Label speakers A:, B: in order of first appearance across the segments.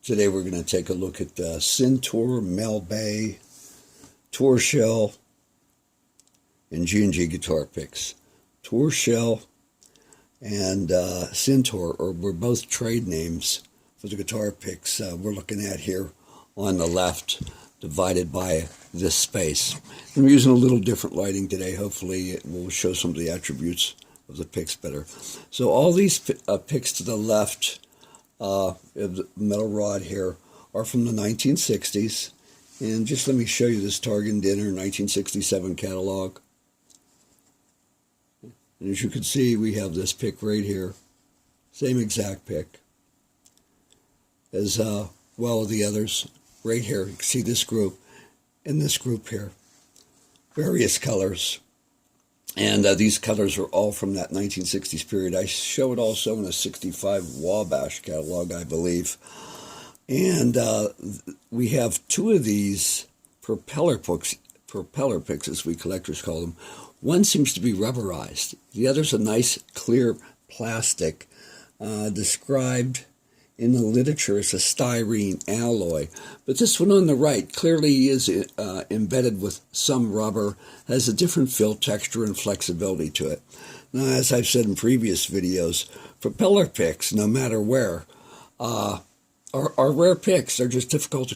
A: Today we're going to take a look at the Syn-Tor, Mel Bay, Tor Shell, and G&G guitar picks. Tor Shell and Syn-Tor were both trade names for the guitar picks we're looking at here on the left, divided by this space. I'm using a little different lighting today. Hopefully it will show some of the attributes of the picks better. So all these picks to the left of the metal rod here are from the 1960s. And just let me show you this Target Dinner 1967 catalog. And as you can see, we have this pick right here. Same exact pick as well as the others. Right here, you can see this group and this group here. Various colors. And these colors are all from that 1960s period. I show it also in a 65 Wabash catalog, I believe. And we have two of these propeller picks, as we collectors call them. One seems to be rubberized. The other's a nice, clear plastic, described in the literature as a styrene alloy. But this one on the right clearly is embedded with some rubber, has a different fill texture and flexibility to it. Now, as I've said in previous videos, propeller picks, no matter where, are rare picks. They're just difficult to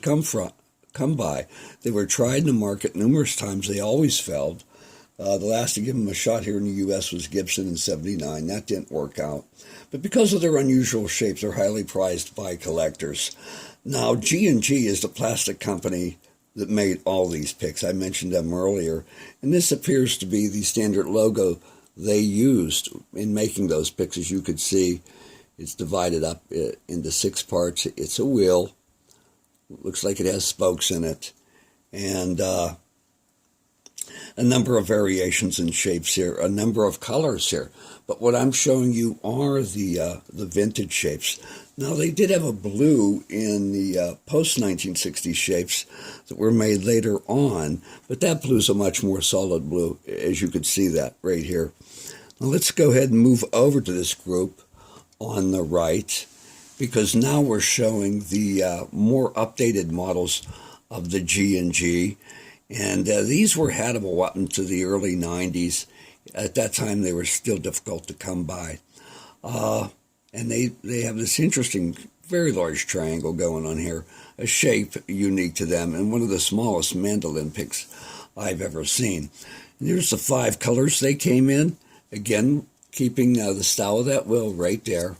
A: come by. They were tried in the market numerous times. They always failed. The last to give them a shot here in the U.S. was Gibson in '79. That didn't work out. But because of their unusual shapes, they're highly prized by collectors. Now, G&G is the plastic company that made all these picks. I mentioned them earlier. And this appears to be the standard logo they used in making those picks. As you could see, it's divided up into 6 parts. It's a wheel. Looks like it has spokes in it. And a number of variations in shapes here, a number of colors here. But what I'm showing you are the vintage shapes. Now, they did have a blue in the post-1960 shapes that were made later on, but that blue is a much more solid blue, as you could see that right here. Now, let's go ahead and move over to this group on the right, because now we're showing the more updated models of the G&G. And these were hackable up into the early 90s. At that time, they were still difficult to come by. And they have this interesting, very large triangle going on here, a shape unique to them, and one of the smallest mandolin picks I've ever seen. And here's the 5 colors they came in. Again, keeping the style of that wheel right there.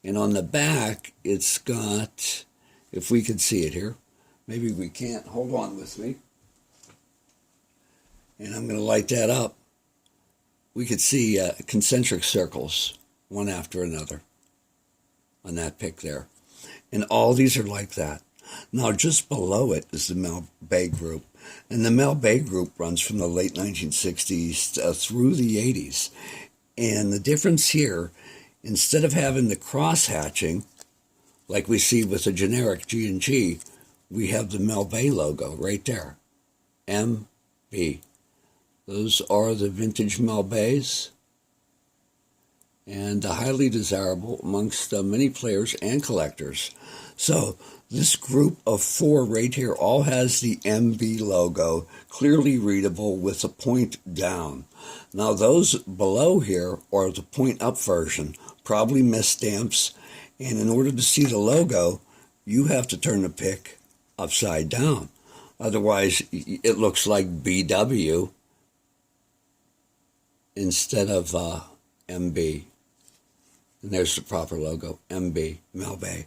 A: And on the back, it's got, if we could see it here, maybe we can't. Hold on with me. And I'm going to light that up. We could see concentric circles, one after another, on that pick there. And all these are like that. Now, just below it is the Mel Bay group. And the Mel Bay group runs from the late 1960s through the 80s. And the difference here, instead of having the cross-hatching, like we see with the generic G&G, we have the Mel Bay logo right there, MB. Those are the vintage Mel Bays, and highly desirable amongst many players and collectors. So this group of 4 right here all has the MB logo, clearly readable with a point down. Now those below here are the point up version, probably misstamps, and in order to see the logo, you have to turn the pick upside down. Otherwise, it looks like BW instead of MB. And there's the proper logo, MB, Mel Bay.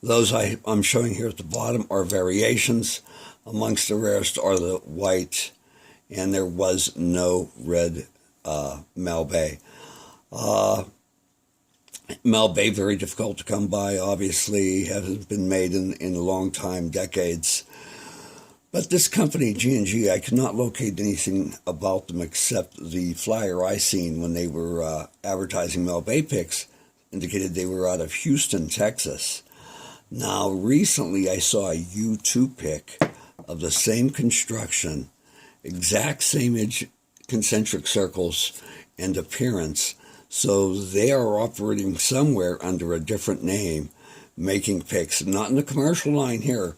A: Those I'm showing here at the bottom are variations. Amongst the rarest are the white, and there was no red Mel Bay. Mel Bay, very difficult to come by, obviously, hasn't been made in a long time, decades. But this company, G&G, I could not locate anything about them except the flyer I seen when they were advertising Mel Bay picks, indicated they were out of Houston, Texas. Now, recently I saw a U2 pick of the same construction, exact same concentric circles and appearance, So they are operating somewhere under a different name, making picks, not in the commercial line here,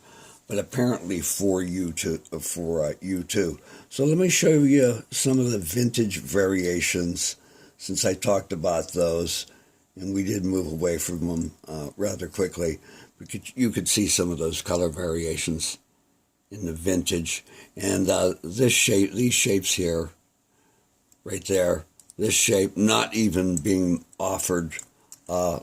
A: but apparently for U2. So let me show you some of the vintage variations, since I talked about those, and we did move away from them rather quickly. You could see some of those color variations in the vintage, and these shapes here, right there, this shape not even being offered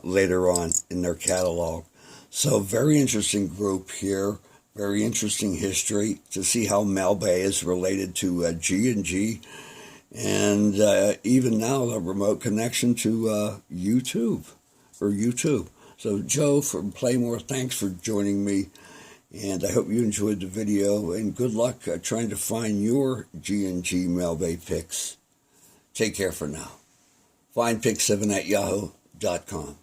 A: later on in their catalog. So very interesting group here, very interesting history to see how Mel Bay is related to G&G, and even now a remote connection to YouTube. So Joe from Playmore, thanks for joining me, and I hope you enjoyed the video, and good luck trying to find your G&G Mel Bay picks. Take care for now. Findpick7@yahoo.com.